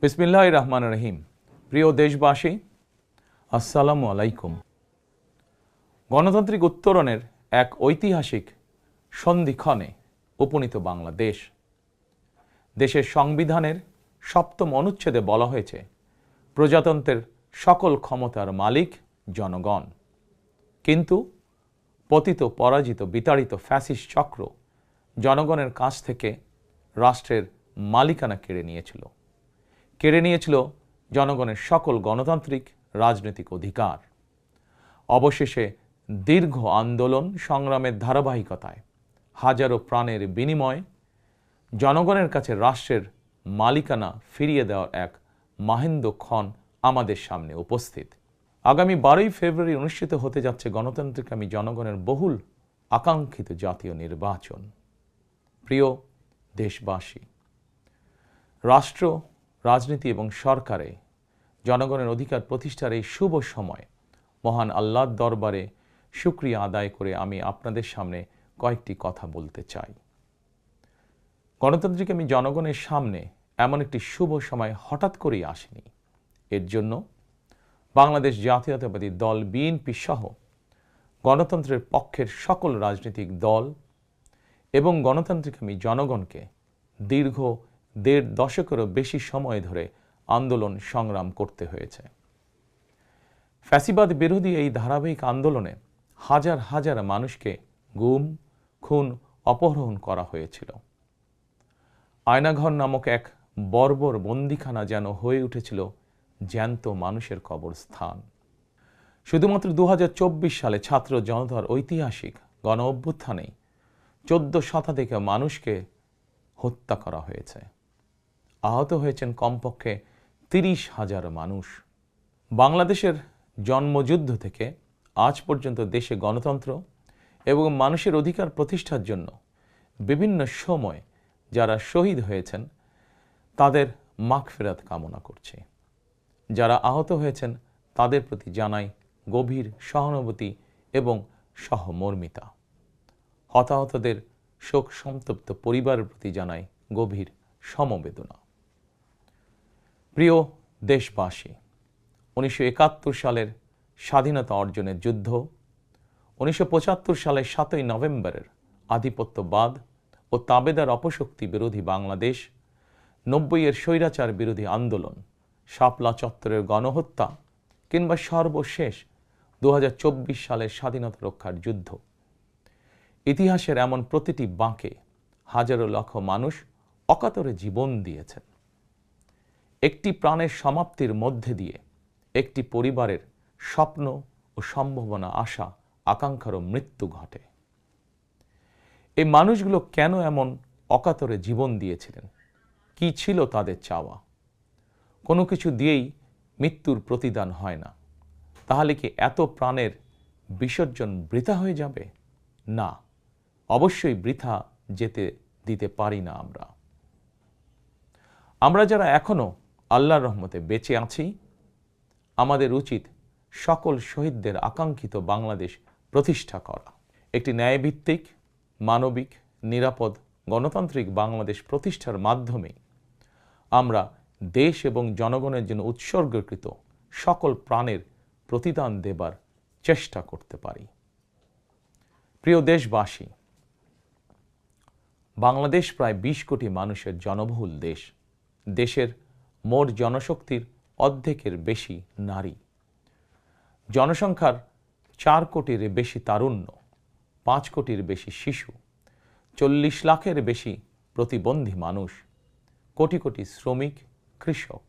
বিসমিল্লাহির রহমানির রহিম। প্রিয় দেশবাসী, আসসালামু আলাইকুম। গণতান্ত্রিক উত্তরণের এক ঐতিহাসিক সন্ধিক্ষণে উপনীত বাংলাদেশ। দেশের সংবিধানের ৭ম অনুচ্ছেদে বলা হয়েছে, প্রজাতন্ত্রের সকল ক্ষমতার মালিক জনগণ। কিন্তু পতিত, পরাজিত, বিতাড়িত ফ্যাসিস্ট চক্র জনগণের কাছ থেকে রাষ্ট্রের মালিকানা কেড়ে নিয়েছিল জনগণের সকল গণতান্ত্রিক রাজনৈতিক অধিকার। অবশেষে দীর্ঘ আন্দোলন সংগ্রামের ধারাবাহিকতায় হাজারো প্রাণের বিনিময়ে জনগণের কাছে রাষ্ট্রের মালিকানা ফিরিয়ে দেওয়ার এক মাহেন্দ্রক্ষণ আমাদের সামনে উপস্থিত। আগামী 12ই ফেব্রুয়ারি অনুষ্ঠিত হতে যাচ্ছে গণতান্ত্রিকামী জনগণের বহুল আকাঙ্ক্ষিত জাতীয় নির্বাচন। প্রিয় দেশবাসী, রাষ্ট্র, রাজনীতি এবং সরকারে জনগণের অধিকার প্রতিষ্ঠার এই শুভ সময় মহান আল্লাহর দরবারে শুকরিয়া আদায় করে আমি আপনাদের সামনে কয়েকটি কথা বলতে চাই। গণতান্ত্রিকামী জনগণের সামনে এমন একটি শুভ সময় হঠাৎ করেই আসেনি। এর জন্য বাংলাদেশ জাতীয়তাবাদী দল বিএনপি সহ গণতন্ত্রের পক্ষের সকল রাজনৈতিক দল এবং গণতান্ত্রিকামী জনগণকে দীর্ঘ ১.৫ দশকেরও বেশি সময় ধরে আন্দোলন সংগ্রাম করতে হয়েছে। ফ্যাসিবাদ বিরোধী এই ধারাবাহিক আন্দোলনে হাজার হাজার মানুষকে গুম, খুন, অপহরণ করা হয়েছিল। আয়নাঘর নামক এক বর্বর বন্দিখানা যেন হয়ে উঠেছিল জ্যান্ত মানুষের কবরস্থান। শুধুমাত্র ২০২৪ সালে ছাত্র জনতার ঐতিহাসিক গণ অভ্যুত্থানেই ১৪ শতাধিক মানুষকে হত্যা করা হয়েছে। আহত হয়েছেন কমপক্ষে ৩০,০০০ মানুষ। বাংলাদেশের জন্মযুদ্ধ থেকে আজ পর্যন্ত দেশে গণতন্ত্র এবং মানুষের অধিকার প্রতিষ্ঠার জন্য বিভিন্ন সময় যারা শহীদ হয়েছেন তাদের মাগফিরাত কামনা করছি। যারা আহত হয়েছেন তাদের প্রতি জানাই গভীর সহানুভূতি এবং সহমর্মিতা। হতাহতদের শোক সন্তপ্ত পরিবারের প্রতি জানাই গভীর সমবেদনা। প্রিয় দেশবাসী, ১৯৭১ সালের স্বাধীনতা অর্জনের যুদ্ধ, ১৯৭৫ সালের ৭ই নভেম্বরের আধিপত্যবাদ ও তাবেদার অপশক্তি বিরোধী বাংলাদেশ, ৯০-এর স্বৈরাচার বিরোধী আন্দোলন, শাপলা চত্বরের গণহত্যা কিংবা সর্বশেষ ২০২৪ সালের স্বাধীনতা রক্ষার যুদ্ধ, ইতিহাসের এমন প্রতিটি বাঁকে হাজারো লক্ষ মানুষ অকাতরে জীবন দিয়েছেন। একটি প্রাণের সমাপ্তির মধ্যে দিয়ে একটি পরিবারের স্বপ্ন ও সম্ভাবনা, আশা, আকাঙ্ক্ষারও মৃত্যু ঘটে। এই মানুষগুলো কেন এমন অকাতরে জীবন দিয়েছিলেন? কি ছিল তাদের চাওয়া? কোনো কিছু দিয়েই মৃত্যুর প্রতিদান হয় না। তাহলে কি এত প্রাণের বিসর্জন বৃথা হয়ে যাবে? না, অবশ্যই বৃথা যেতে দিতে পারি না। আমরা যারা এখনো আল্লাহর রহমতে বেঁচে আছি, আমাদের উচিত সকল শহীদদের আকাঙ্ক্ষিত বাংলাদেশ প্রতিষ্ঠা করা। একটি ন্যায়ভিত্তিক, মানবিক, নিরাপদ, গণতান্ত্রিক বাংলাদেশ প্রতিষ্ঠার মাধ্যমে আমরা দেশ এবং জনগণের জন্য উৎসর্গকৃত সকল প্রাণের প্রতিদান দেবার চেষ্টা করতে পারি। প্রিয় দেশবাসী, বাংলাদেশ প্রায় ২০ কোটি মানুষের জনবহুল দেশ। দেশের মোট জনশক্তির অর্ধেকের বেশি নারী। জনসংখ্যার ৪ কোটির বেশি তারুণ্য, ৫ কোটির বেশি শিশু, ৪০ লাখের বেশি প্রতিবন্ধী মানুষ, কোটি কোটি শ্রমিক, কৃষক।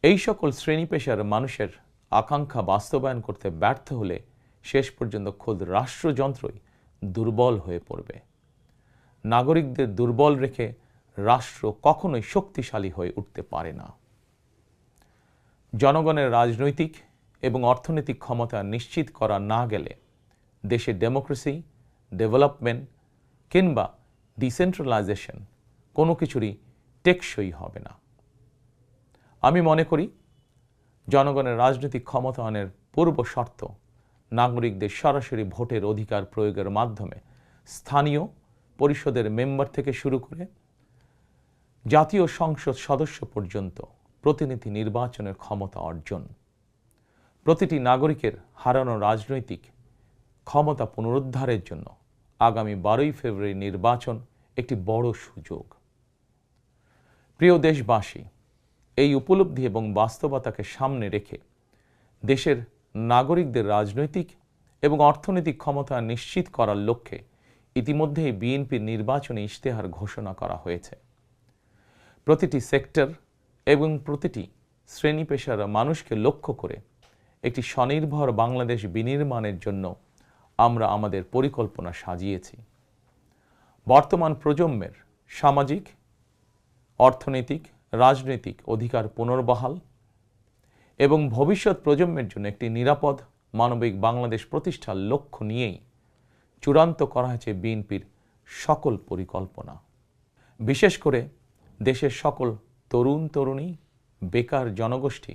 এই সকল শ্রেণী পেশার মানুষের আকাঙ্ক্ষা বাস্তবায়ন করতে ব্যর্থ হলে শেষ পর্যন্ত খোদ রাষ্ট্রযন্ত্রই দুর্বল হয়ে পড়বে। নাগরিকদের দুর্বল রেখে রাষ্ট্র কখনোই শক্তিশালী হয়ে উঠতে পারে না। জনগণের রাজনৈতিক এবং অর্থনৈতিক ক্ষমতা নিশ্চিত করা না গেলে দেশে ডেমোক্রেসি, ডেভেলপমেন্ট কিংবা ডিসেন্ট্রালাইজেশন কোনো কিছুরই টেকসই হবে না। আমি মনে করি জনগণের রাজনৈতিক ক্ষমতায়নের পূর্ব শর্ত নাগরিকদের সরাসরি ভোটের অধিকার প্রয়োগের মাধ্যমে স্থানীয় পরিষদের মেম্বার থেকে শুরু করে জাতীয় সংসদ সদস্য পর্যন্ত প্রতিনিধি নির্বাচনের ক্ষমতা অর্জন, প্রতিটি নাগরিকের হারানো রাজনৈতিক ক্ষমতা পুনরুদ্ধারের জন্য আগামী 12ই ফেব্রুয়ারি নির্বাচন একটি বড় সুযোগ। প্রিয় দেশবাসী, এই উপলব্ধি এবং বাস্তবতাকে সামনে রেখে দেশের নাগরিকদের রাজনৈতিক এবং অর্থনৈতিক ক্ষমতা নিশ্চিত করার লক্ষ্যে ইতিমধ্যেই বিএনপির নির্বাচনী ইশতেহার ঘোষণা করা হয়েছে। প্রতিটি সেক্টর এবং প্রতিটি শ্রেণী পেশার মানুষকে লক্ষ্য করে একটি স্বনির্ভর বাংলাদেশ বিনির্মাণের জন্য আমরা আমাদের পরিকল্পনা সাজিয়েছি। বর্তমান প্রজন্মের সামাজিক, অর্থনৈতিক, রাজনৈতিক অধিকার পুনর্বহাল এবং ভবিষ্যৎ প্রজন্মের জন্য একটি নিরাপদ মানবিক বাংলাদেশ প্রতিষ্ঠার লক্ষ্য নিয়েই চূড়ান্ত করা হয়েছে বিএনপির সকল পরিকল্পনা। বিশেষ করে দেশের সকল তরুণ তরুণী, বেকার জনগোষ্ঠী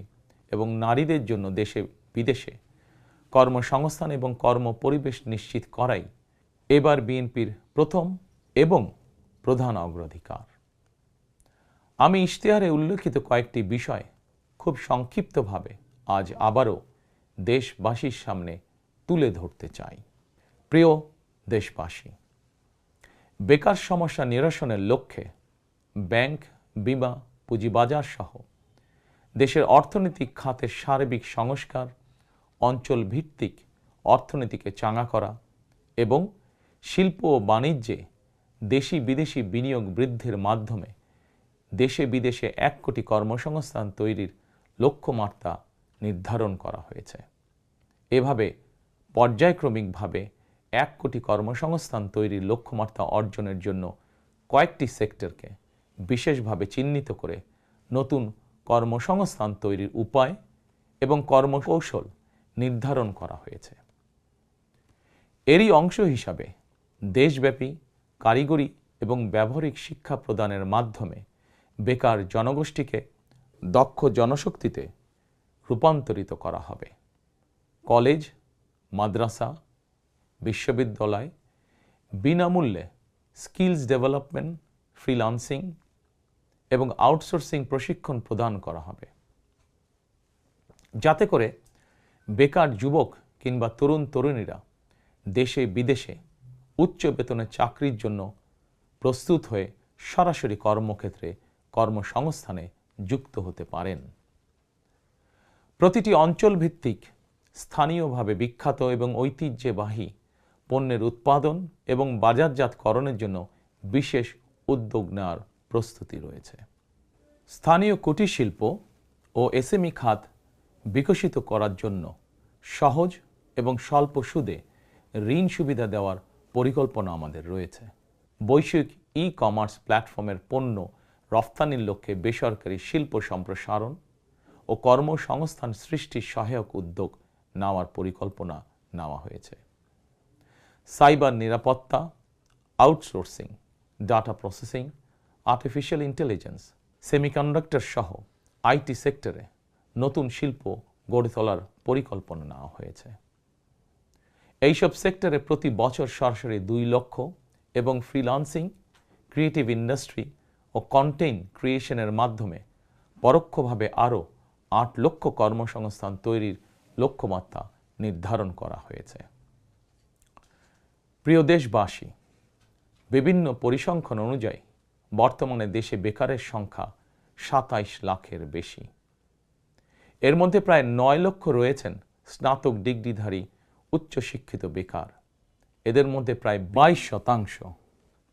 এবং নারীদের জন্য দেশে বিদেশে কর্মসংস্থান এবং কর্মপরিবেশ নিশ্চিত করাই এবার বিএনপির প্রথম এবং প্রধান অগ্রাধিকার। আমি ইশতেহারে উল্লেখিত কয়েকটি বিষয় খুব সংক্ষিপ্তভাবে আজ আবারও দেশবাসীর সামনে তুলে ধরতে চাই। প্রিয় দেশবাসী, বেকার সমস্যা নিরসনের লক্ষ্যে ব্যাংক, বিমা, পুঁজিবাজার সহ দেশের অর্থনৈতিক খাতের সার্বিক সংস্কার, অঞ্চল ভিত্তিক অর্থনীতিকে চাঙা করা এবং শিল্প ও বাণিজ্যে দেশি বিদেশি বিনিয়োগ বৃদ্ধির মাধ্যমে দেশে বিদেশে 1 কোটি কর্মসংস্থান তৈরির লক্ষ্যমাত্রা নির্ধারণ করা হয়েছে। এভাবে পর্যায়ক্রমিকভাবে 1 কোটি কর্মসংস্থান তৈরির লক্ষ্যমাত্রা অর্জনের জন্য কয়েকটি সেক্টরকে বিশেষভাবে চিহ্নিত করে নতুন কর্মসংস্থান তৈরির উপায় এবং কর্মকৌশল নির্ধারণ করা হয়েছে। এরই অংশ হিসাবে দেশব্যাপী কারিগরি এবং ব্যবহারিক শিক্ষা প্রদানের মাধ্যমে বেকার জনগোষ্ঠীকে দক্ষ জনশক্তিতে রূপান্তরিত করা হবে। কলেজ, মাদ্রাসা, বিশ্ববিদ্যালয় বিনামূল্যে স্কিলস ডেভেলপমেন্ট, ফ্রিল্যান্সিং এবং আউটসোর্সিং প্রশিক্ষণ প্রদান করা হবে, যাতে করে বেকার যুবক কিংবা তরুণ তরুণীরা দেশে বিদেশে উচ্চ বেতনের চাকরির জন্য প্রস্তুত হয়ে সরাসরি কর্মক্ষেত্রে কর্মসংস্থানে যুক্ত হতে পারেন। প্রতিটি অঞ্চল ভিত্তিক স্থানীয়ভাবে বিখ্যাত এবং ঐতিহ্যবাহী পণ্যের উৎপাদন এবং বাজারজাতকরণের জন্য বিশেষ উদ্যোগ নেওয়ার প্রস্তুতি রয়েছে। স্থানীয় কুটির শিল্প ও এসএমই খাত বিকশিত করার জন্য সহজ এবং স্বল্প সুদে ঋণ সুবিধা দেওয়ার পরিকল্পনা আমাদের রয়েছে। বৈশ্বিক ই-কমার্স প্ল্যাটফর্মের পণ্য রফতানির লক্ষ্যে বেসরকারি শিল্প সম্প্রসারণ ও কর্মসংস্থান সৃষ্টির সহায়ক উদ্যোগ নেওয়ার পরিকল্পনা নেওয়া হয়েছে। সাইবার নিরাপত্তা, outsourcing, data processing, artificial intelligence, semiconductor সহ আইটি সেক্টরে নতুন শিল্প গড়ে তোলার পরিকল্পনা নেওয়া হয়েছে। এইসব সেক্টরে প্রতি বছর সরাসরি 2 লক্ষ এবং ফ্রিল্যান্সিং, ক্রিয়েটিভ ইন্ডাস্ট্রি ও কন্টেন্ট ক্রিয়েশনের মাধ্যমে পরোক্ষভাবে আরও 8 লক্ষ কর্মসংস্থান তৈরির লক্ষ্যমাত্রা নির্ধারণ করা হয়েছে। প্রিয় দেশবাসী, বিভিন্ন পরিসংখ্যান অনুযায়ী বর্তমানে দেশে বেকারের সংখ্যা 27 লাখের বেশি। এর মধ্যে প্রায় 9 লক্ষ রয়েছেন স্নাতক ডিগ্রিধারী উচ্চশিক্ষিত বেকার। এদের মধ্যে প্রায় 22%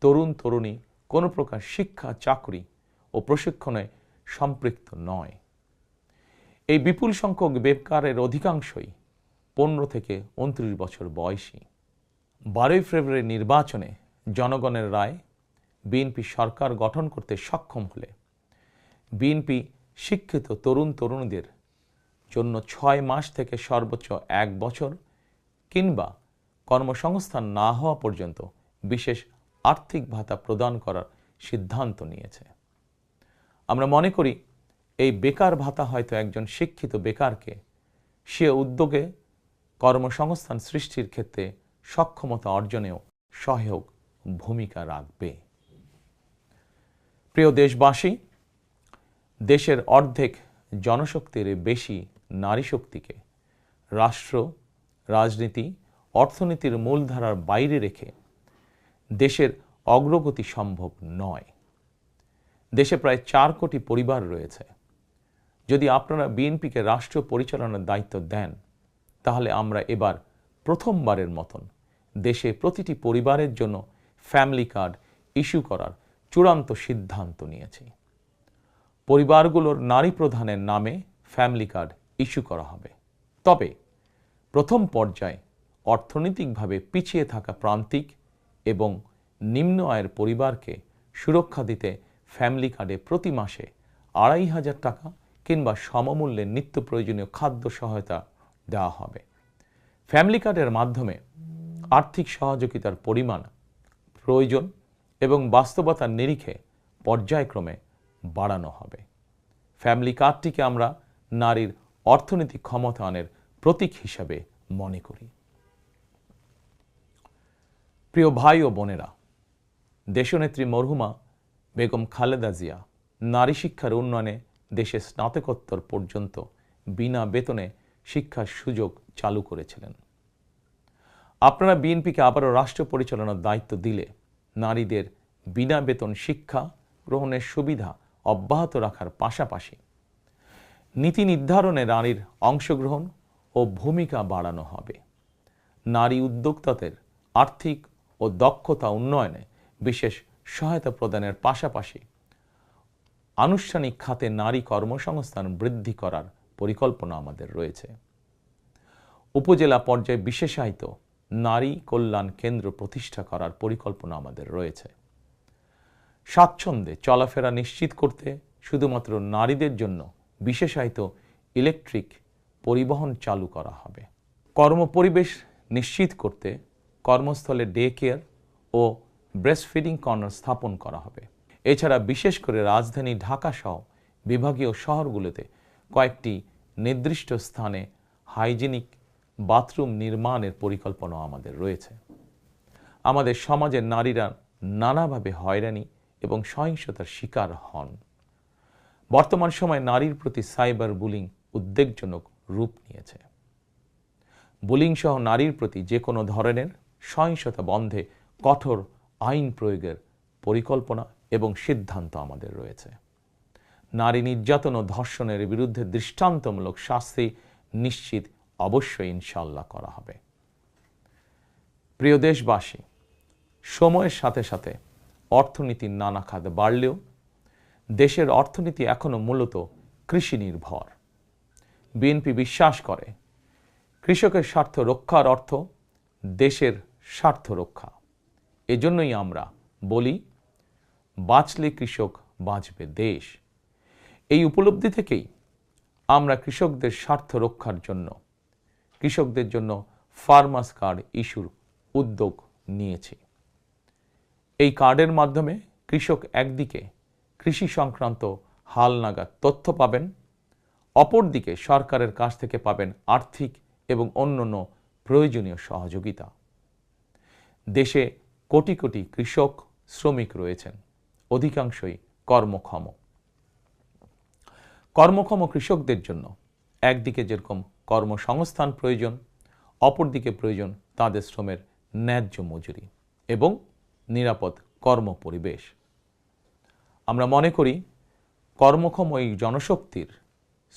তরুণ তরুণী কোনো প্রকার শিক্ষা, চাকরি ও প্রশিক্ষণে সম্পৃক্ত নয়। এই বিপুল সংখ্যক বেকারের অধিকাংশই 15 থেকে 29 বছর বয়সী। 12ই ফেব্রুয়ারি নির্বাচনে জনগণের রায় বিএনপি সরকার গঠন করতে সক্ষম হলে বিএনপি শিক্ষিত তরুণ তরুণীদের জন্য 6 মাস থেকে সর্বোচ্চ 1 বছর কিংবা কর্মসংস্থান না হওয়া পর্যন্ত বিশেষ আর্থিক ভাতা প্রদান করার সিদ্ধান্ত নিয়েছে। আমরা মনে করি এই বেকার ভাতা হয়তো একজন শিক্ষিত বেকারকে সে উদ্যোগে কর্মসংস্থান সৃষ্টির ক্ষেত্রে সক্ষমতা অর্জনেও সহায়ক ভূমিকা রাখবে। প্রিয় দেশবাসী, দেশের অর্ধেক জনশক্তির বেশি নারী শক্তিকে রাষ্ট্র, রাজনীতি, অর্থনীতির মূলধারার বাইরে রেখে দেশের অগ্রগতি সম্ভব নয়। দেশে প্রায় 4 কোটি পরিবার রয়েছে। যদি আপনারা বিএনপিকে রাষ্ট্র পরিচালনার দায়িত্ব দেন, তাহলে আমরা এবার প্রথমবারের মতন দেশে প্রতিটি পরিবারের জন্য ফ্যামিলি কার্ড ইস্যু করার চূড়ান্ত সিদ্ধান্ত নিয়েছি। পরিবারগুলোর নারী প্রধানের নামে ফ্যামিলি কার্ড ইস্যু করা হবে। তবে প্রথম পর্যায়ে অর্থনৈতিকভাবে পিছিয়ে থাকা প্রান্তিক এবং নিম্ন আয়ের পরিবারকে সুরক্ষা দিতে ফ্যামিলি কার্ডে প্রতি মাসে 2,500 টাকা কিংবা সমমূল্যে নিত্য প্রয়োজনীয় খাদ্য সহায়তা দেওয়া হবে। ফ্যামিলি কার্ডের মাধ্যমে আর্থিক সহযোগিতার পরিমাণ, প্রয়োজন এবং বাস্তবতার নিরিখে পর্যায়ক্রমে বাড়ানো হবে। ফ্যামিলি কার্ডটিকে আমরা নারীর অর্থনৈতিক ক্ষমতায়নের প্রতীক হিসাবে মনে করি। প্রিয় ভাই ও বোনেরা, দেশনেত্রী মরহুমা বেগম খালেদা জিয়া নারী শিক্ষার উন্নয়নে দেশে স্নাতকোত্তর পর্যন্ত বিনা বেতনে শিক্ষার সুযোগ চালু করেছিলেন। আপনারা বিএনপিকে আবারও রাষ্ট্র পরিচালনার দায়িত্ব দিলে নারীদের বিনা বেতন শিক্ষা গ্রহণের সুবিধা অব্যাহত রাখার পাশাপাশি নীতি নির্ধারণে নারীর অংশগ্রহণ ও ভূমিকা বাড়ানো হবে। নারী উদ্যোক্তাদের আর্থিক ও দক্ষতা উন্নয়নে বিশেষ সহায়তা প্রদানের পাশাপাশি আনুষ্ঠানিক খাতে নারী কর্মসংস্থান বৃদ্ধি করার পরিকল্পনা আমাদের রয়েছে। উপজেলা পর্যায়ে বিশেষায়িত নারী কল্যাণ কেন্দ্র প্রতিষ্ঠা করার পরিকল্পনা আমাদের রয়েছে। স্বাচ্ছন্দ্যে চলাফেরা নিশ্চিত করতে শুধুমাত্র নারীদের জন্য বিশেষায়িত ইলেকট্রিক পরিবহন চালু করা হবে। কর্মপরিবেশ নিশ্চিত করতে কর্মস্থলে ডে কেয়ার ও ব্রেস্টফিডিং কর্নার স্থাপন করা হবে। এছাড়া বিশেষ করে রাজধানী ঢাকা সহ বিভাগীয় শহরগুলোতে কয়েকটি নির্দিষ্ট স্থানে হাইজিনিক বাথরুম নির্মাণের পরিকল্পনা আমাদের রয়েছে। আমাদের সমাজের নারীরা নানাভাবে হয়রানি এবং সহিংসতার শিকার হন। বর্তমান সময়ে নারীর প্রতি সাইবার বুলিং উদ্বেগজনক রূপ নিয়েছে। বুলিং সহ নারীর প্রতি যে কোনো ধরনের সহিংসতা বন্ধে কঠোর আইন প্রয়োগের পরিকল্পনা এবং সিদ্ধান্ত আমাদের রয়েছে। নারী নির্যাতন ও ধর্ষণের বিরুদ্ধে দৃষ্টান্তমূলক শাস্তি নিশ্চিত অবশ্যই ইনশাআল্লাহ করা হবে। প্রিয় দেশবাসী, সময়ের সাথে সাথে অর্থনীতির নানা খাত বাড়লেও দেশের অর্থনীতি এখনো মূলত কৃষি নির্ভর। বিএনপি বিশ্বাস করে কৃষকের স্বার্থ রক্ষার অর্থ দেশের স্বার্থ রক্ষা। এজন্যই আমরা বলি, বাঁচলে কৃষক বাঁচবে দেশ। এই উপলব্ধি থেকেই আমরা কৃষকদের স্বার্থ রক্ষার জন্য কৃষকদের জন্য ফার্মার্স কার্ড ইস্যুর উদ্যোগ নিয়েছি। এই কার্ডের মাধ্যমে কৃষক একদিকে কৃষি সংক্রান্ত হালনাগাদ তথ্য পাবেন, অপরদিকে সরকারের কাছ থেকে পাবেন আর্থিক এবং অন্যান্য প্রয়োজনীয় সহযোগিতা। দেশে কোটি কোটি কৃষক শ্রমিক রয়েছেন, অধিকাংশই কর্মক্ষম। কর্মক্ষম কৃষকদের জন্য একদিকে যেরকম কর্মসংস্থান প্রয়োজন, অপরদিকে প্রয়োজন তাদের শ্রমের ন্যায্য মজুরি এবং নিরাপদ কর্মপরিবেশ। আমরা মনে করি কর্মক্ষম এই জনশক্তির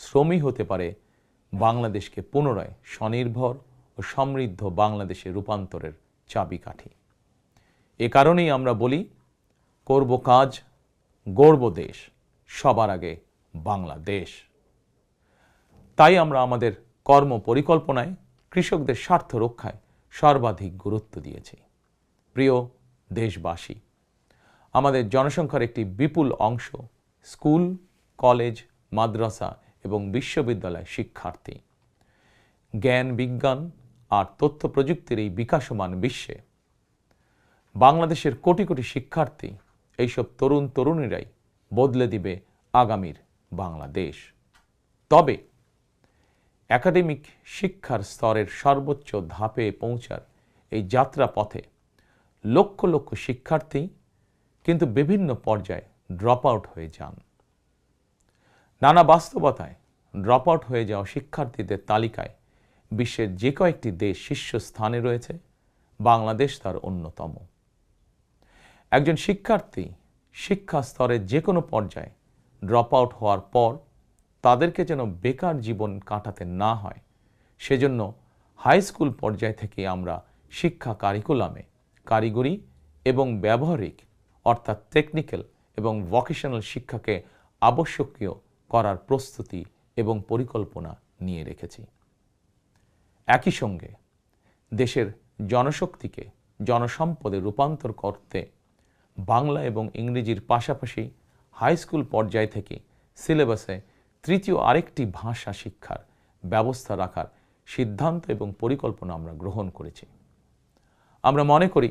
শ্রমই হতে পারে বাংলাদেশকে পুনরায় স্বনির্ভর ও সমৃদ্ধ বাংলাদেশে রূপান্তরের চাবিকাঠি। এ কারণেই আমরা বলি, করব কাজ, গড়ব দেশ, সবার আগে বাংলাদেশ। তাই আমরা আমাদের কর্ম পরিকল্পনায় কৃষকদের স্বার্থ রক্ষায় সর্বাধিক গুরুত্ব দিয়েছি। প্রিয় দেশবাসী, আমাদের জনসংখ্যার একটি বিপুল অংশ স্কুল, কলেজ, মাদ্রাসা এবং বিশ্ববিদ্যালয় শিক্ষার্থী। জ্ঞান, বিজ্ঞান আর তথ্য প্রযুক্তির এই বিকাশমান বিশ্বে বাংলাদেশের কোটি কোটি শিক্ষার্থী, এইসব তরুণ তরুণীরাই বদলে দিবে আগামীর বাংলাদেশ। তবে একাডেমিক শিক্ষার স্তরের সর্বোচ্চ ধাপে পৌঁছার এই যাত্রা পথে লক্ষ লক্ষ শিক্ষার্থী কিন্তু বিভিন্ন পর্যায়ে ড্রপ আউট হয়ে যান। নানা বাস্তবতায় ড্রপ আউট হয়ে যাওয়া শিক্ষার্থীদের তালিকায় বিশ্বের যে কয়েকটি দেশ শীর্ষস্থানে রয়েছে, বাংলাদেশ তার অন্যতম। একজন শিক্ষার্থী শিক্ষা স্তরের যে কোনো পর্যায়ে ড্রপ আউট হওয়ার পর তাদেরকে যেন বেকার জীবন কাটাতে না হয়, সেজন্য হাই স্কুল পর্যায় থেকে আমরা শিক্ষা কারিকুলামে কারিগরি এবং ব্যবহারিক অর্থাৎ টেকনিক্যাল এবং ভোকেশনাল শিক্ষাকে আবশ্যকীয় করার প্রস্তুতি এবং পরিকল্পনা নিয়ে রেখেছি। একই সঙ্গে দেশের জনশক্তিকে জনসম্পদে রূপান্তর করতে বাংলা এবং ইংরেজির পাশাপাশি হাই স্কুল পর্যায় থেকে সিলেবাসে তৃতীয় আরেকটি ভাষা শিক্ষার ব্যবস্থা রাখার সিদ্ধান্ত এবং পরিকল্পনা আমরা গ্রহণ করেছি। আমরা মনে করি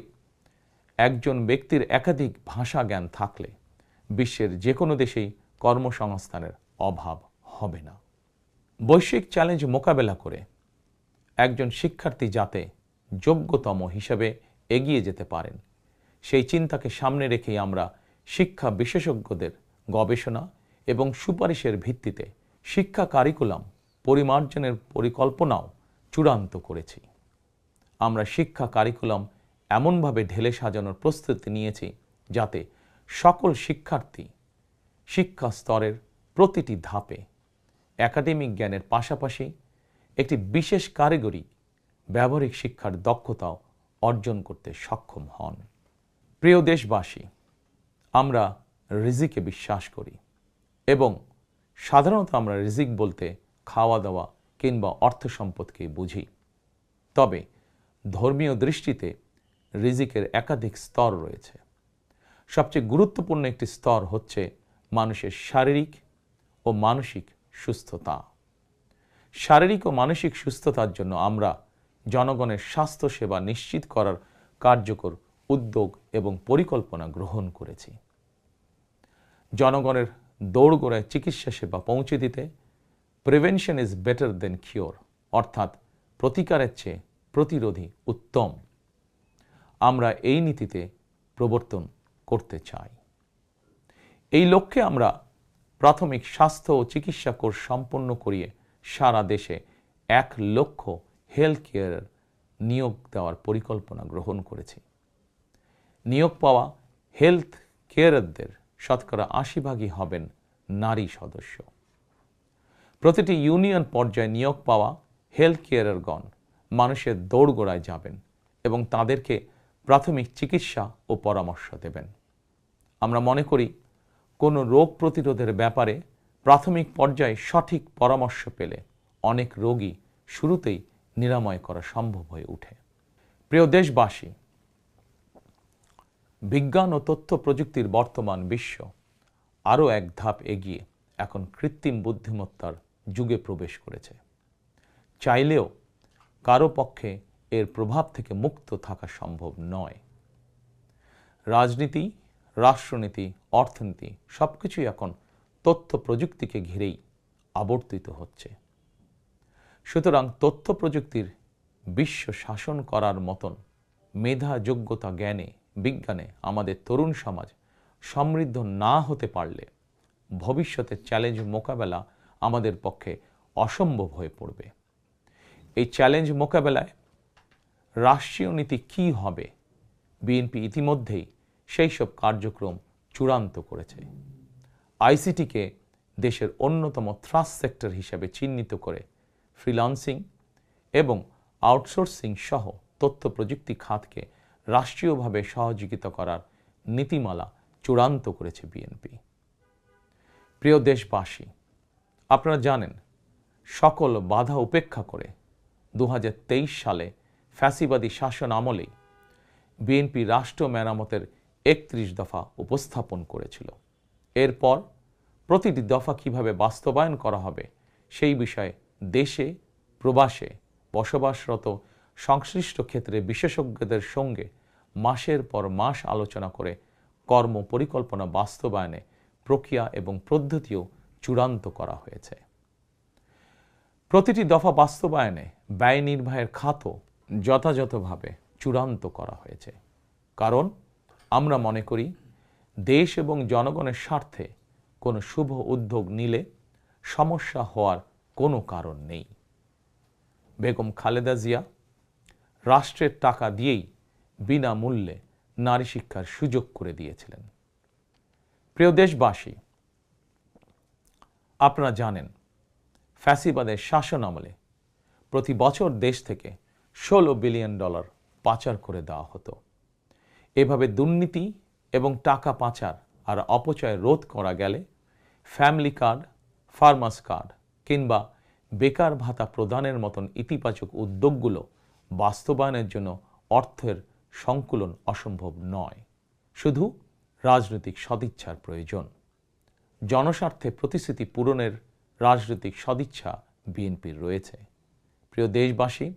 একজন ব্যক্তির একাধিক ভাষা জ্ঞান থাকলে বিশ্বের যে কোনো দেশেই কর্মসংস্থানের অভাব হবে না। বৈশ্বিক চ্যালেঞ্জ মোকাবেলা করে একজন শিক্ষার্থী যাতে যোগ্যতম হিসেবে এগিয়ে যেতে পারেন, সেই চিন্তাকে সামনে রেখেই আমরা শিক্ষা বিশেষজ্ঞদের গবেষণা এবং সুপারিশের ভিত্তিতে শিক্ষা কারিকুলাম পরিমার্জনের পরিকল্পনাও চূড়ান্ত করেছি। আমরা শিক্ষা কারিকুলাম এমনভাবে ঢেলে সাজানোর প্রস্তুতি নিয়েছি যাতে সকল শিক্ষার্থী শিক্ষা স্তরের প্রতিটি ধাপে একাডেমিক জ্ঞানের পাশাপাশি একটি বিশেষ কারিগরি ব্যবহারিক শিক্ষার দক্ষতাও অর্জন করতে সক্ষম হন। প্রিয় দেশবাসী, আমরা রিজিকে বিশ্বাস করি এবং সাধারণত আমরা রিজিক বলতে খাওয়া দাওয়া কিংবা অর্থ সম্পদকে বুঝি। তবে ধর্মীয় দৃষ্টিতে রিজিকের একাধিক স্তর রয়েছে। সবচেয়ে গুরুত্বপূর্ণ একটি স্তর হচ্ছে মানুষের শারীরিক ও মানসিক সুস্থতা। শারীরিক ও মানসিক সুস্থতার জন্য আমরা জনগণের স্বাস্থ্যসেবা নিশ্চিত করার কার্যকর উদ্যোগ এবং পরিকল্পনা গ্রহণ করেছি। জনগণের দোরগোড়ায় চিকিৎসা সেবা পৌঁছে দিতে prevention is better then cure, অর্থাৎ প্রতিকারের চেয়ে প্রতিরোধী উত্তম, আমরা এই নীতিতে প্রবর্তন করতে চাই। এই লক্ষ্যে আমরা প্রাথমিক স্বাস্থ্য ও চিকিৎসা কোর্স সম্পন্ন করিয়ে সারা দেশে 1 লক্ষ হেলথ কেয়ার নিয়োগ দেওয়ার পরিকল্পনা গ্রহণ করেছি। নিয়োগ পাওয়া হেলথ কেয়ারদের শতকরা 80% হবেন নারী সদস্য। প্রতিটি ইউনিয়ন পর্যায়ে নিয়োগ পাওয়া হেলথ কেয়ারগণ মানুষের দোরগোড়ায় যাবেন এবং তাদেরকে প্রাথমিক চিকিৎসা ও পরামর্শ দেবেন। আমরা মনে করি কোনো রোগ প্রতিরোধের ব্যাপারে প্রাথমিক পর্যায়ে সঠিক পরামর্শ পেলে অনেক রোগী শুরুতেই নিরাময় করা সম্ভব হয়ে ওঠে। প্রিয় দেশবাসী, বিজ্ঞান ও তথ্য প্রযুক্তির বর্তমান বিশ্ব আরও এক ধাপ এগিয়ে এখন কৃত্রিম বুদ্ধিমত্তার যুগে প্রবেশ করেছে। চাইলেও কারো পক্ষে এর প্রভাব থেকে মুক্ত থাকা সম্ভব নয়। রাজনীতি, রাষ্ট্রনীতি, অর্থনীতি সবকিছুই এখন তথ্য প্রযুক্তিকে ঘিরেই আবর্তিত হচ্ছে। সুতরাং তথ্য প্রযুক্তির বিশ্ব শাসন করার মতন মেধা, যোগ্যতা, জ্ঞানে, বিজ্ঞানে আমাদের তরুণ সমাজ সমৃদ্ধ না হতে পারলে ভবিষ্যতের চ্যালেঞ্জ মোকাবেলা আমাদের পক্ষে অসম্ভব হয়ে পড়বে। এই চ্যালেঞ্জ মোকাবেলায় রাষ্ট্রীয় নীতি কী হবে, বিএনপি ইতিমধ্যেই সেই সব কার্যক্রম চূড়ান্ত করেছে। আইসিটিকে দেশের অন্যতম থ্রাস্ট সেক্টর হিসেবে চিহ্নিত করে ফ্রিল্যান্সিং এবং আউটসোর্সিং সহ তথ্য প্রযুক্তি খাতকে রাষ্ট্রীয়ভাবে সহযোগিতা করার নীতিমালা চূড়ান্ত করেছে বিএনপি। প্রিয় দেশবাসী, আপনারা জানেন সকল বাধা উপেক্ষা করে 2023 সালে ফ্যাসিবাদী শাসন আমলেই বিএনপি রাষ্ট্র মেরামতের 31 দফা উপস্থাপন করেছিল। এরপর প্রতিটি দফা কিভাবে বাস্তবায়ন করা হবে সেই বিষয়ে দেশে প্রবাসে বসবাসরত সংশ্লিষ্ট ক্ষেত্রে বিশেষজ্ঞদের সঙ্গে মাসের পর মাস আলোচনা করে কর্ম পরিকল্পনা বাস্তবায়নে প্রক্রিয়া এবং পদ্ধতিও চূড়ান্ত করা হয়েছে। প্রতিটি দফা বাস্তবায়নে ব্যয় নির্বাহের খাতও যথাযথভাবে চূড়ান্ত করা হয়েছে। কারণ আমরা মনে করি দেশ এবং জনগণের স্বার্থে কোনো শুভ উদ্যোগ নিলে সমস্যা হওয়ার কোনো কারণ নেই। বেগম খালেদা জিয়া রাষ্ট্রের টাকা দিয়েই বিনামূল্যে নারী শিক্ষার সুযোগ করে দিয়েছিলেন। প্রিয় দেশবাসী, আপনারা জানেন ফ্যাসিবাদের শাসন আমলে প্রতি বছর দেশ থেকে $16 বিলিয়ন পাচার করে দেওয়া হতো। এভাবে দুর্নীতি এবং টাকা পাচার আর অপচয় রোধ করা গেলে ফ্যামিলি কার্ড, ফার্মার্স কার্ড কিংবা বেকার ভাতা প্রদানের মতন ইতিবাচক উদ্যোগগুলো বাস্তবায়নের জন্য অর্থের সংকুলন অসম্ভব নয়। শুধু রাজনৈতিক সদিচ্ছার প্রয়োজন। জনস্বার্থে প্রতিশ্রুতি পূরণের রাজনৈতিক সদিচ্ছা বিএনপির রয়েছে। প্রিয় দেশবাসী,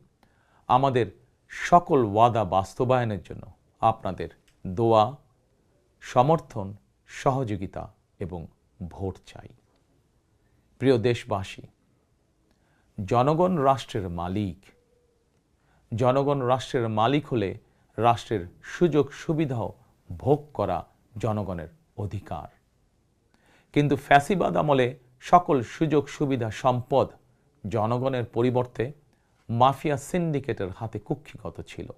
আমাদের সকল ওয়াদা বাস্তবায়নের জন্য আপনাদের দোয়া, সমর্থন, সহযোগিতা এবং ভোট চাই। প্রিয় দেশবাসী, জনগণ রাষ্ট্রের মালিক। জনগণ রাষ্ট্রের মালিক হলে রাষ্ট্রের সুযোগ সুবিধাও ভোগ করা জনগণের অধিকার। কিন্তু ফ্যাসিবাদ আমলে সকল সুযোগ সুবিধা সম্পদ জনগণের পরিবর্তে মাফিয়া সিন্ডিকেটের হাতে কুক্ষিগত ছিল।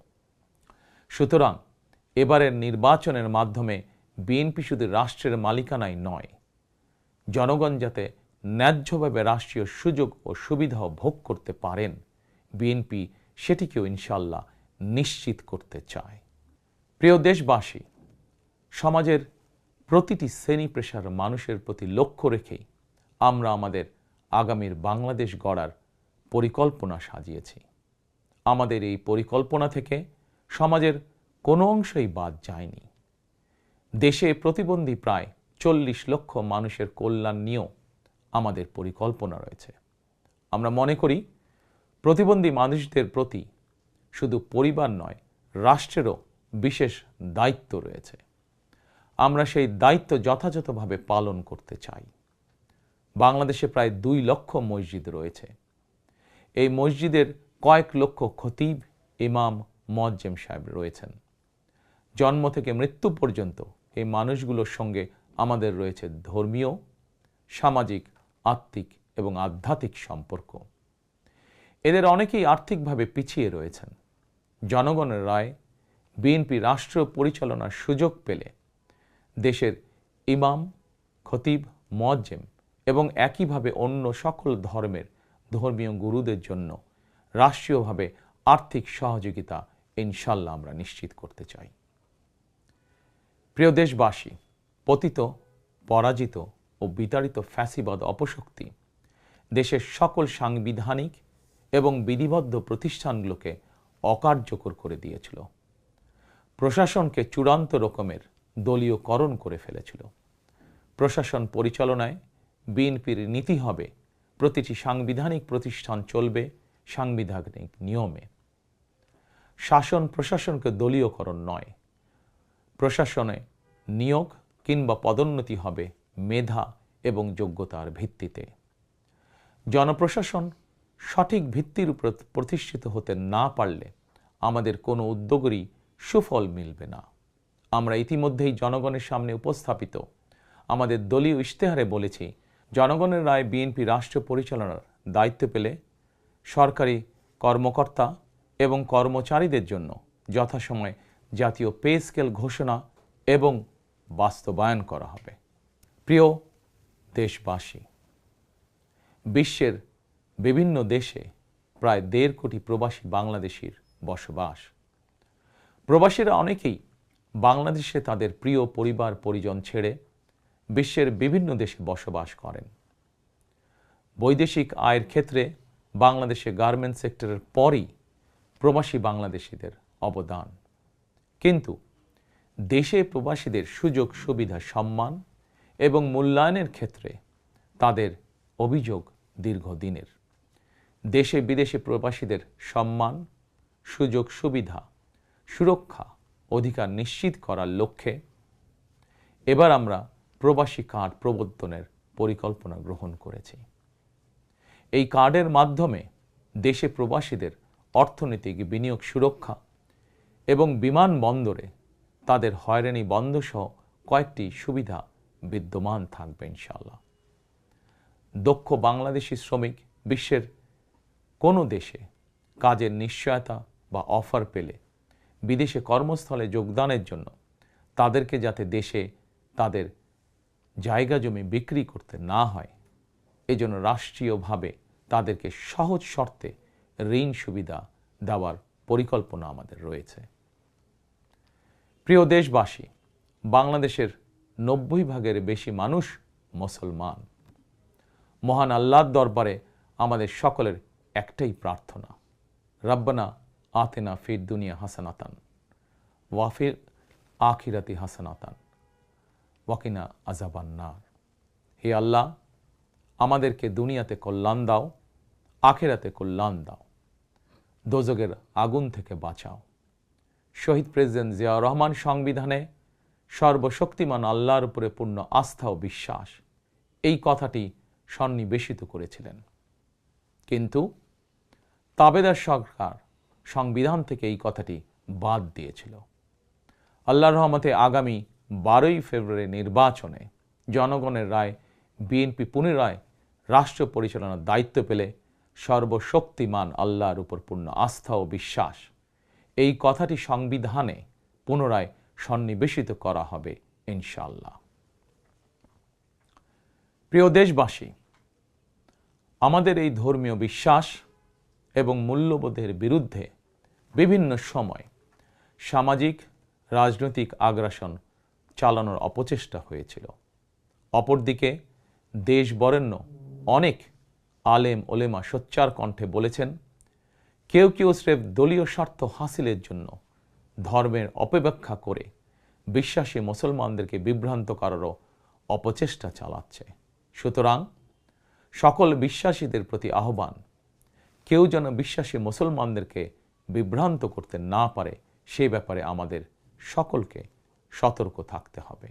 সুতরাং এবারের নির্বাচনের মাধ্যমে বিএনপি শুধু রাষ্ট্রের মালিকানাই নয়, জনগণ যাতে ন্যায্যভাবে রাষ্ট্রীয় সুযোগ ও সুবিধাও ভোগ করতে পারেন, বিএনপি সেটিকেও ইনশাল্লাহ নিশ্চিত করতে চায়। প্রিয় দেশবাসী, সমাজের প্রতিটি শ্রেণী পেশার মানুষের প্রতি লক্ষ্য রেখেই আমরা আমাদের আগামীর বাংলাদেশ গড়ার পরিকল্পনা সাজিয়েছি। আমাদের এই পরিকল্পনা থেকে সমাজের কোনো অংশই বাদ যায়নি। দেশে প্রতিবন্ধী প্রায় 40 লক্ষ মানুষের কল্যাণ নিয়েও আমাদের পরিকল্পনা রয়েছে। আমরা মনে করি প্রতিবন্ধী মানুষদের প্রতি শুধু পরিবার নয়, রাষ্ট্রেরও বিশেষ দায়িত্ব রয়েছে। আমরা সেই দায়িত্ব যথাযথভাবে পালন করতে চাই। বাংলাদেশে প্রায় 2 লক্ষ মসজিদ রয়েছে। এই মসজিদের কয়েক লক্ষ খতিব, ইমাম, মুয়াজ্জিম সাহেব রয়েছেন। জন্ম থেকে মৃত্যু পর্যন্ত এই মানুষগুলোর সঙ্গে আমাদের রয়েছে ধর্মীয়, সামাজিক, আত্মিক এবং আধ্যাত্মিক সম্পর্ক। এদের অনেকেই আর্থিকভাবে পিছিয়ে রয়েছেন। জনগণের রায় বিএনপি রাষ্ট্র পরিচালনার সুযোগ পেলে দেশের ইমাম, খতিব, মুয়াজ্জিম এবং একইভাবে অন্য সকল ধর্মের ধর্মীয় গুরুদের জন্য রাষ্ট্রীয়ভাবে আর্থিক সহযোগিতা ইনশাল্লাহ আমরা নিশ্চিত করতে চাই। প্রিয় দেশবাসী, পতিত, পরাজিত ও বিতাড়িত ফ্যাসিবাদ অপশক্তি দেশের সকল সাংবিধানিক এবং বিধিবদ্ধ প্রতিষ্ঠানগুলোকে অকার্যকর করে দিয়েছিল। প্রশাসনকে চূড়ান্ত রকমের দলীয়করণ করে ফেলেছিল। প্রশাসন পরিচালনায় বিএনপির নীতি হবে প্রতিটি সাংবিধানিক প্রতিষ্ঠান চলবে সাংবিধানিক নিয়মে। শাসন প্রশাসনকে দলীয়করণ নয়। প্রশাসনে নিয়োগ কিংবা পদোন্নতি হবে মেধা এবং যোগ্যতার ভিত্তিতে। জনপ্রশাসন সঠিক ভিত্তির উপর প্রতিষ্ঠিত হতে না পারলে আমাদের কোনো উদ্যোগেরই সুফল মিলবে না। আমরা ইতিমধ্যেই জনগণের সামনে উপস্থাপিত আমাদের দলীয় ইশতেহারে বলেছি, জনগণের রায় বিএনপি রাষ্ট্র পরিচালনার দায়িত্ব পেলে সরকারি কর্মকর্তা এবং কর্মচারীদের জন্য যথাসময়ে জাতীয় পে স্কেল ঘোষণা এবং বাস্তবায়ন করা হবে। প্রিয় দেশবাসী, বিশ্বের বিভিন্ন দেশে প্রায় 1.5 কোটি প্রবাসী বাংলাদেশির বসবাস। প্রবাসীরা অনেকেই বাংলাদেশে তাদের প্রিয় পরিবার পরিজন ছেড়ে বিশ্বের বিভিন্ন দেশে বসবাস করেন। বৈদেশিক আয়ের ক্ষেত্রে বাংলাদেশে গার্মেন্টস সেক্টরের পরই প্রবাসী বাংলাদেশিদের অবদান। কিন্তু দেশে প্রবাসীদের সুযোগ সুবিধা, সম্মান এবং মূল্যায়নের ক্ষেত্রে তাদের অভিযোগ দীর্ঘদিনের। দেশে বিদেশে প্রবাসীদের সম্মান, সুযোগ সুবিধা, সুরক্ষা, অধিকার নিশ্চিত করার লক্ষ্যে এবার আমরা প্রবাসী কার্ড প্রবর্তনের পরিকল্পনা গ্রহণ করেছি। এই কার্ডের মাধ্যমে দেশে প্রবাসীদের অর্থনৈতিক বিনিয়োগ সুরক্ষা এবং বিমানবন্দরে তাদের হয়রানি বন্ধসহ কয়েকটি সুবিধা বিদ্যমান থাকবে ইনশাআল্লাহ। দক্ষ বাংলাদেশি শ্রমিক বিশ্বের কোনো দেশে কাজের নিশ্চয়তা বা অফার পেলে বিদেশে কর্মস্থলে যোগদানের জন্য তাদেরকে যাতে দেশে তাদের জায়গা জমি বিক্রি করতে না হয়, এজন্য রাষ্ট্রীয়ভাবে তাদেরকে সহজ শর্তে ঋণ সুবিধা দেওয়ার পরিকল্পনা আমাদের রয়েছে। প্রিয় দেশবাসী, বাংলাদেশের 90% বেশি মানুষ মুসলমান। মহান আল্লাহর দরবারে আমাদের সকলের একটাই প্রার্থনা, রব্বানা আতিনা ফিদ দুনিয়া হাসানাতান ওয়া ফিল আখিরাতি হাসানাতান ওয়া কিনা আযাবান নার। হে আল্লাহ, আমাদেরকে দুনিয়াতে কল্যাণ দাও, আখিরাতে কল্যাণ দাও, দোজখের আগুন থেকে বাঁচাও। শহীদ প্রেসিডেন্ট জিয়াউর রহমান সংবিধানে সর্বশক্তিমান আল্লাহর উপরে পূর্ণ আস্থা ও বিশ্বাস, এই কথাটি সন্নিবেশিত করেছিলেন। কিন্তু তাবেদার সরকার সংবিধান থেকে এই কথাটি বাদ দিয়েছিল। আল্লাহর রহমতে আগামী 12ই ফেব্রুয়ারি নির্বাচনে জনগণের রায় বিএনপি পুনরায় রাষ্ট্র পরিচালনার দায়িত্ব পেলে সর্বশক্তিমান আল্লাহর উপর পূর্ণ আস্থা ও বিশ্বাস, এই কথাটি সংবিধানে পুনরায় সন্নিবেশিত করা হবে ইনশাআল্লাহ। প্রিয় দেশবাসী, আমাদের এই ধর্মীয় বিশ্বাস এবং মূল্যবোধের বিরুদ্ধে বিভিন্ন সময় সামাজিক রাজনৈতিক আগ্রাসন চালানোর অপচেষ্টা হয়েছিল। অপরদিকে দেশ বরেণ্য অনেক আলেম ওলেমা সোচ্চার কণ্ঠে বলেছেন, কেউ কেউ স্রেফ দলীয় স্বার্থ হাসিলের জন্য ধর্মের অপব্যাখ্যা করে বিশ্বাসী মুসলমানদেরকে বিভ্রান্ত করারও অপচেষ্টা চালাচ্ছে। সুতরাং সকল বিশ্বাসীদের প্রতি আহ্বান, কেউ যেন বিশ্বাসী মুসলমানদেরকে বিভ্রান্ত করতে না পারে সে ব্যাপারে আমাদের সকলকে সতর্ক থাকতে হবে।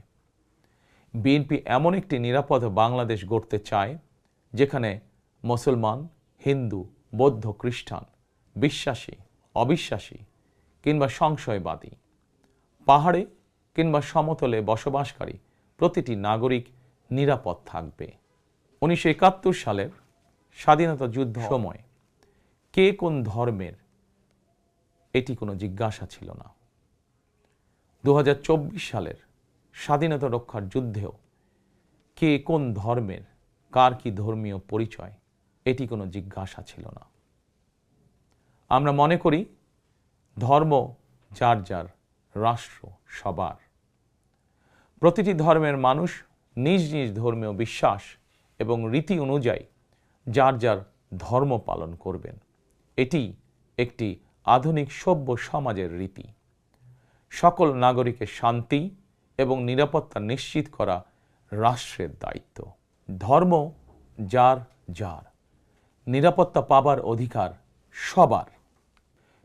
বিএনপি এমন একটি নিরাপদ বাংলাদেশ গড়তে চায় যেখানে মুসলমান, হিন্দু, বৌদ্ধ, খ্রিস্টান, বিশ্বাসী, অবিশ্বাসী কিংবা সংশয়বাদী, পাহাড়ে কিংবা সমতলে বসবাসকারী প্রতিটি নাগরিক নিরাপদ থাকবে। 1971 সালের স্বাধীনতা যুদ্ধ সময় কে কোন ধর্মের এটি কোনো জিজ্ঞাসা ছিল না। 2024 সালের স্বাধীনতা রক্ষার যুদ্ধেও কে কোন ধর্মের, কার কি ধর্মীয় পরিচয়, এটি কোনো জিজ্ঞাসা ছিল না। আমরা মনে করি ধর্ম যার যার, রাষ্ট্র সবার। প্রতিটি ধর্মের মানুষ নিজ নিজ ধর্মীয় বিশ্বাস এবং রীতি অনুযায়ী যার যার ধর্ম পালন করবেন। এটি একটি আধুনিক সভ্য সমাজের রীতি। সকল নাগরিকের শান্তি এবং নিরাপত্তা নিশ্চিত করা রাষ্ট্রের দায়িত্ব। ধর্ম যার যার, নিরাপত্তা পাবার অধিকার সবার।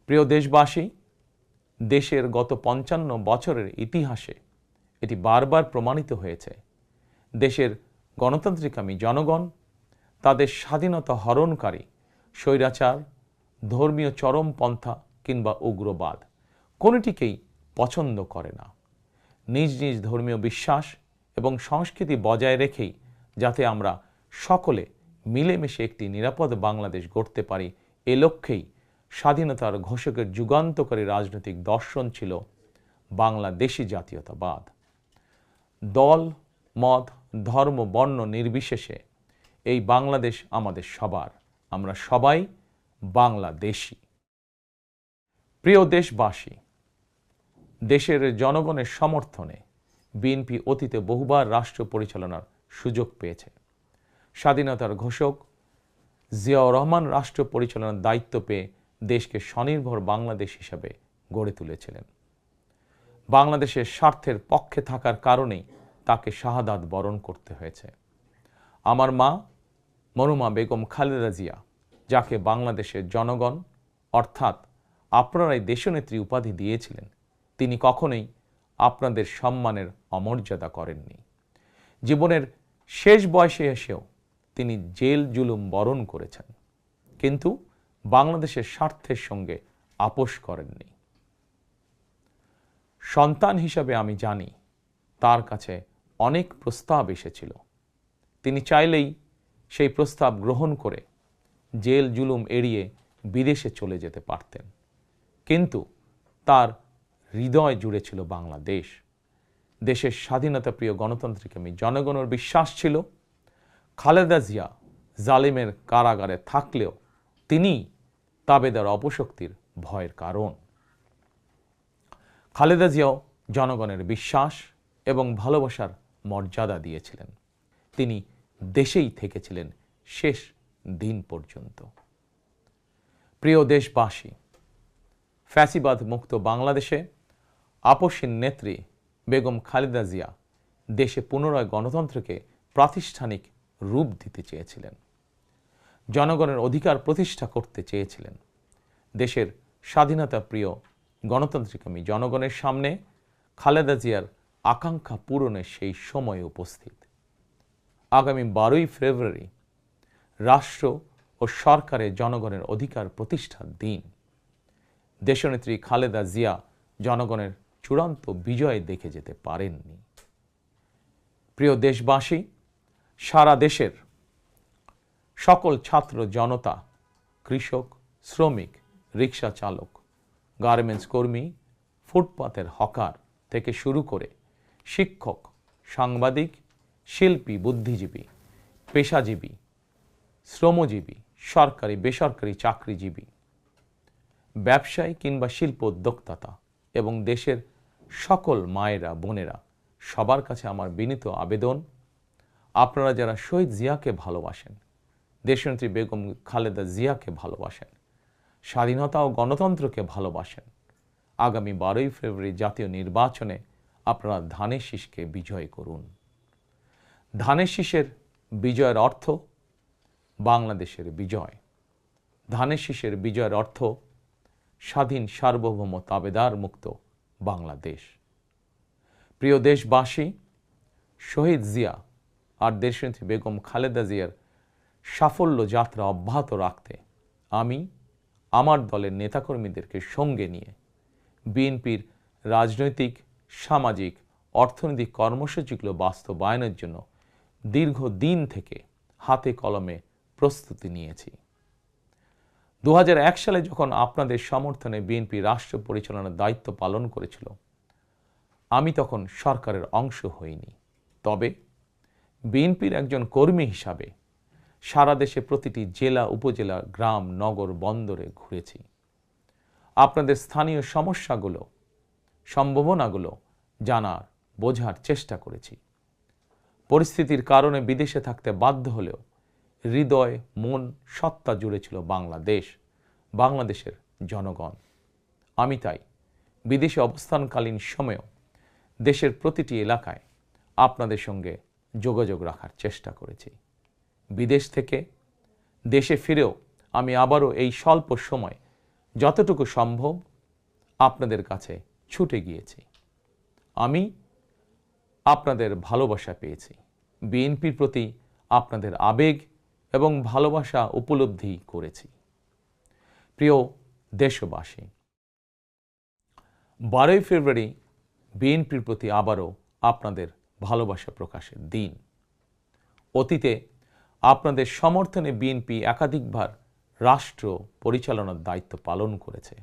প্রিয় দেশবাসী, দেশের গত 55 বছরের ইতিহাসে এটি বারবার প্রমাণিত হয়েছে, দেশের গণতান্ত্রিকামী জনগণ তাদের স্বাধীনতা হরণকারী স্বৈরাচার, ধর্মীয় চরমপন্থা কিংবা উগ্রবাদ কোনোটিকেই পছন্দ করে না। নিজ নিজ ধর্মীয় বিশ্বাস এবং সংস্কৃতি বজায় রেখেই যাতে আমরা সকলে মিলেমিশে একটি নিরাপদ বাংলাদেশ গড়তে পারি, এ লক্ষ্যেই স্বাধীনতার ঘোষকের যুগান্তকারী রাজনৈতিক দর্শন ছিল বাংলাদেশি জাতীয়তাবাদ। দল, মত, ধর্ম, বর্ণ নির্বিশেষে এই বাংলাদেশ আমাদের সবার। আমরা সবাই বাংলাদেশী। প্রিয় দেশবাসী, দেশের জনগণের সমর্থনে বিএনপি অতীতে বহুবার রাষ্ট্র পরিচালনার সুযোগ পেয়েছে। স্বাধীনতার ঘোষক জিয়াউর রহমান রাষ্ট্র পরিচালনার দায়িত্ব পেয়ে দেশকে স্বনির্ভর বাংলাদেশ হিসাবে গড়ে তুলেছিলেন। বাংলাদেশের স্বার্থের পক্ষে থাকার কারণেই তাকে শাহাদাত বরণ করতে হয়েছে। আমার মা মরহুমা বেগম খালেদা জিয়া, যাকে বাংলাদেশের জনগণ অর্থাৎ আপনারাই দেশনেত্রী উপাধি দিয়েছিলেন, তিনি কখনোই আপনাদের সম্মানের অমর্যাদা করেননি। জীবনের শেষ বয়সে এসেও তিনি জেল জুলুম বরণ করেছেন, কিন্তু বাংলাদেশের স্বার্থের সঙ্গে আপোষ করেননি। সন্তান হিসাবে আমি জানি তার কাছে অনেক প্রস্তাব এসেছিল। তিনি চাইলেই সেই প্রস্তাব গ্রহণ করে জেল জুলুম এড়িয়ে বিদেশে চলে যেতে পারতেন, কিন্তু তার হৃদয় জুড়ে ছিল বাংলাদেশ। দেশের স্বাধীনতাপ্রিয় গণতান্ত্রিকামী জনগণের বিশ্বাস ছিল খালেদা জিয়া জালিমের কারাগারে থাকলেও তিনি তাবেদার অপশক্তির ভয়ের কারণ। খালেদা জিয়াও জনগণের বিশ্বাস এবং ভালোবাসার মর্যাদা দিয়েছিলেন। তিনি দেশেই থেকেছিলেন শেষ দিন পর্যন্ত। প্রিয় দেশবাসী, ফ্যাসিবাদ মুক্ত বাংলাদেশে আপসীন নেত্রী বেগম খালেদা জিয়া দেশে পুনরায় গণতন্ত্রকে প্রাতিষ্ঠানিক রূপ দিতে চেয়েছিলেন, জনগণের অধিকার প্রতিষ্ঠা করতে চেয়েছিলেন। দেশের স্বাধীনতা প্রিয় গণতান্ত্রিকামী জনগণের সামনে খালেদা জিয়ার আকাঙ্ক্ষা পূরণের সেই সময় উপস্থিত। আগামী 12ই ফেব্রুয়ারি রাষ্ট্র ও সরকারের জনগণের অধিকার প্রতিষ্ঠার দিন। দেশনেত্রী খালেদা জিয়া জনগণের চূড়ান্ত বিজয় দেখে যেতে পারেননি। প্রিয় দেশবাসী, সারা দেশের সকল ছাত্র জনতা, কৃষক, শ্রমিক, রিক্সা চালক, গার্মেন্টস কর্মী, ফুটপাতের হকার থেকে শুরু করে শিক্ষক, সাংবাদিক, শিল্পী, বুদ্ধিজীবী, পেশাজীবী, শ্রমজীবী, সরকারি বেসরকারি চাকরিজীবী, ব্যবসায়ী কিংবা শিল্প উদ্যোক্তা এবং দেশের সকল মায়েরা, বোনেরা, সবার কাছে আমার বিনীত আবেদন, আপনারা যারা শহীদ জিয়াকে ভালোবাসেন, দেশনেত্রী বেগম খালেদা জিয়াকে ভালোবাসেন, স্বাধীনতা ও গণতন্ত্রকে ভালোবাসেন, আগামী 12ই ফেব্রুয়ারি জাতীয় নির্বাচনে আপনারা ধানের শীষকে বিজয় করুন। ধানের শীষের বিজয়ের অর্থ বাংলাদেশের বিজয়। ধানের শীষের বিজয়ের অর্থ স্বাধীন, সার্বভৌম, তাবেদার মুক্ত বাংলাদেশ। প্রিয় দেশবাসী, শহীদ জিয়া আর দেশনেত্রী বেগম খালেদা জিয়ার সাফল্য যাত্রা অব্যাহত রাখতে আমি আমার দলের নেতাকর্মীদেরকে সঙ্গে নিয়ে বিএনপির রাজনৈতিক, সামাজিক, অর্থনৈতিক কর্মসূচিগুলো বাস্তবায়নের জন্য দীর্ঘদিন থেকে হাতে কলমে প্রস্তুতি নিয়েছি। 2001 সালে যখন আপনাদের সমর্থনে বিএনপি রাষ্ট্র পরিচালনার দায়িত্ব পালন করেছিল, আমি তখন সরকারের অংশ হইনি। তবে বিএনপির একজন কর্মী হিসাবে সারা দেশে প্রতিটি জেলা, উপজেলা, গ্রাম, নগর, বন্দরে ঘুরেছি। আপনাদের স্থানীয় সমস্যাগুলো, সম্ভাবনাগুলো জানার, বোঝার চেষ্টা করেছি। পরিস্থিতির কারণে বিদেশে থাকতে বাধ্য হলেও হৃদয়, মন, সত্তা জুড়ে ছিল বাংলাদেশ, বাংলাদেশের জনগণ। আমি তাই বিদেশে অবস্থানকালীন সময়েও দেশের প্রতিটি এলাকায় আপনাদের সঙ্গে যোগাযোগ রাখার চেষ্টা করেছি। বিদেশ থেকে দেশে ফিরেও আমি আবারও এই স্বল্প সময় যতটুকু সম্ভব আপনাদের কাছে ছুটে গিয়েছি। আমি আপনাদের ভালোবাসা পেয়েছি, বিএনপির প্রতি আপনাদের আবেগ এবং ভালোবাসা উপলব্ধি করেছি। প্রিয় দেশবাসী, 12ই ফেব্রুয়ারি বিএনপির প্রতি আবারও আপনাদের ভালোবাসা প্রকাশের দিন। অতীতে আপনাদের সমর্থনে বিএনপি একাধিকবার রাষ্ট্র পরিচালনার দায়িত্ব পালন করেছে।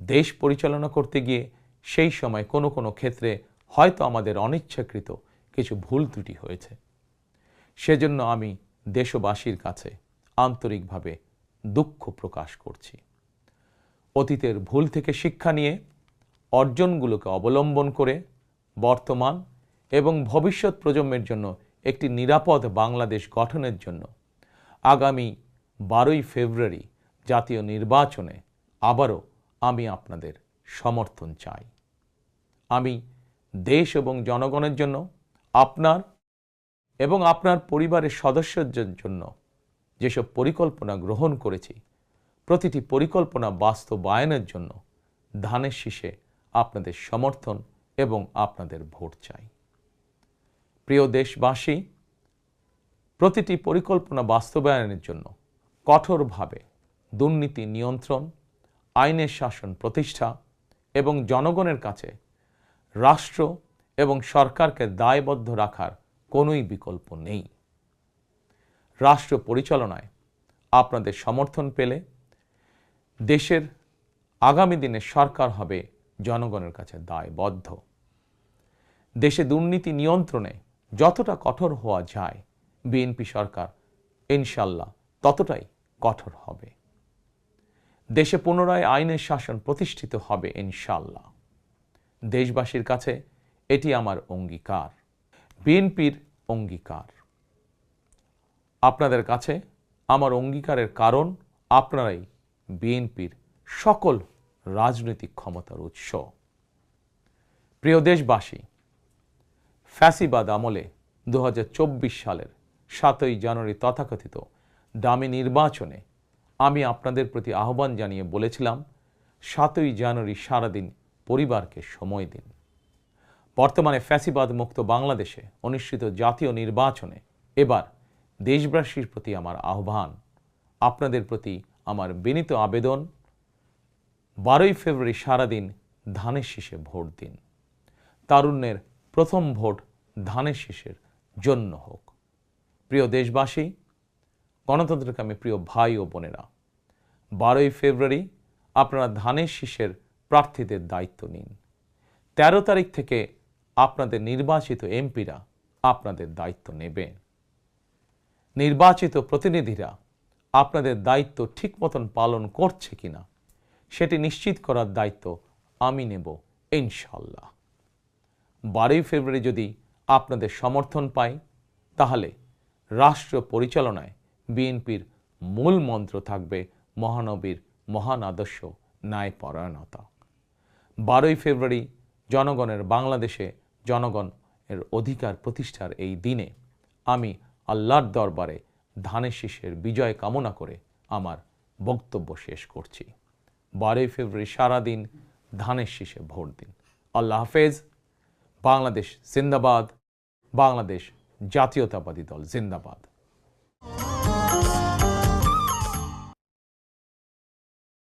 দেশ পরিচালনা করতে গিয়ে সেই সময় কোনো কোনো ক্ষেত্রে হয়তো আমাদের অনিচ্ছাকৃত কিছু ভুল ত্রুটি হয়েছে। সেজন্য আমি দেশবাসীর কাছে আন্তরিকভাবে দুঃখ প্রকাশ করছি। অতীতের ভুল থেকে শিক্ষা নিয়ে অর্জনগুলোকে অবলম্বন করে বর্তমান এবং ভবিষ্যৎ প্রজন্মের জন্য একটি নিরাপদ বাংলাদেশ গঠনের জন্য আগামী 12ই ফেব্রুয়ারি জাতীয় নির্বাচনে আবারও আমি আপনাদের সমর্থন চাই। আমি দেশ এবং জনগণের জন্য, আপনার এবং আপনার পরিবারের সদস্যদের জন্য যেসব পরিকল্পনা গ্রহণ করেছি, প্রতিটি পরিকল্পনা বাস্তবায়নের জন্য ধানের শীষে আপনাদের সমর্থন এবং আপনাদের ভোট চাই। প্রিয় দেশবাসী, প্রতিটি পরিকল্পনা বাস্তবায়নের জন্য কঠোরভাবে দুর্নীতি নিয়ন্ত্রণ, আইনের শাসন প্রতিষ্ঠা এবং জনগণের কাছে রাষ্ট্র এবং সরকারকে দায়বদ্ধ রাখার কোনোই বিকল্প নেই। রাষ্ট্র পরিচালনায় আপনাদের সমর্থন পেলে দেশের আগামী দিনে সরকার হবে জনগণের কাছে দায়বদ্ধ। দেশে দুর্নীতি নিয়ন্ত্রণে যতটা কঠোর হওয়া যায়, বিএনপি সরকার ইনশাল্লাহ ততটাই কঠোর হবে। দেশে পুনরায় আইনের শাসন প্রতিষ্ঠিত হবে ইনশাল্লাহ। দেশবাসীর কাছে এটি আমার অঙ্গীকার, বিএনপির অঙ্গীকার। আপনাদের কাছে আমার অঙ্গীকারের কারণ আপনারাই বিএনপির সকল রাজনৈতিক ক্ষমতার উৎস। প্রিয় দেশবাসী, ফ্যাসিবাদ আমলে 2024 সালের 7ই জানুয়ারি তথাকথিত দামি নির্বাচনে আমি আপনাদের প্রতি আহ্বান জানিয়ে বলেছিলাম, 7ই জানুয়ারি সারাদিন পরিবারকে সময় দিন। বর্তমানে ফ্যাসিবাদ মুক্ত বাংলাদেশে অনুষ্ঠিত জাতীয় নির্বাচনে এবার দেশবাসীর প্রতি আমার আহ্বান, আপনাদের প্রতি আমার বিনীত আবেদন, 12ই ফেব্রুয়ারি সারাদিন ধানের শীষে ভোট দিন। তারুণ্যের প্রথম ভোট ধানের শীষের জন্য হোক। প্রিয় দেশবাসী, গণতন্ত্রকামী প্রিয় ভাই ও বোনেরা, 12ই ফেব্রুয়ারি আপনারা ধানের শীষের প্রার্থীদের দায়িত্ব নিন। 13 তারিখ থেকে আপনাদের নির্বাচিত এমপিরা আপনাদের দায়িত্ব নেবে। নির্বাচিত প্রতিনিধিরা আপনাদের দায়িত্ব ঠিক মতন পালন করছে কিনা সেটি নিশ্চিত করার দায়িত্ব আমি নেব ইনশাল্লাহ। 12ই ফেব্রুয়ারি যদি আপনাদের সমর্থন পাই, তাহলে রাষ্ট্র পরিচালনায় বিএনপির মূল মন্ত্র থাকবে মহানবীর মহান আদর্শ, ন্যায়পরায়ণতা। 12ই ফেব্রুয়ারি জনগণের বাংলাদেশে জনগণের অধিকার প্রতিষ্ঠার এই দিনে আমি আল্লাহর দরবারে ধানের শীষের বিজয় কামনা করে আমার বক্তব্য শেষ করছি। 12ই ফেব্রুয়ারি সারাদিন ধানের শীষে ভোট দিন। আল্লাহ হাফেজ। বাংলাদেশ জিন্দাবাদ। বাংলাদেশ জাতীয়তাবাদী দল জিন্দাবাদ।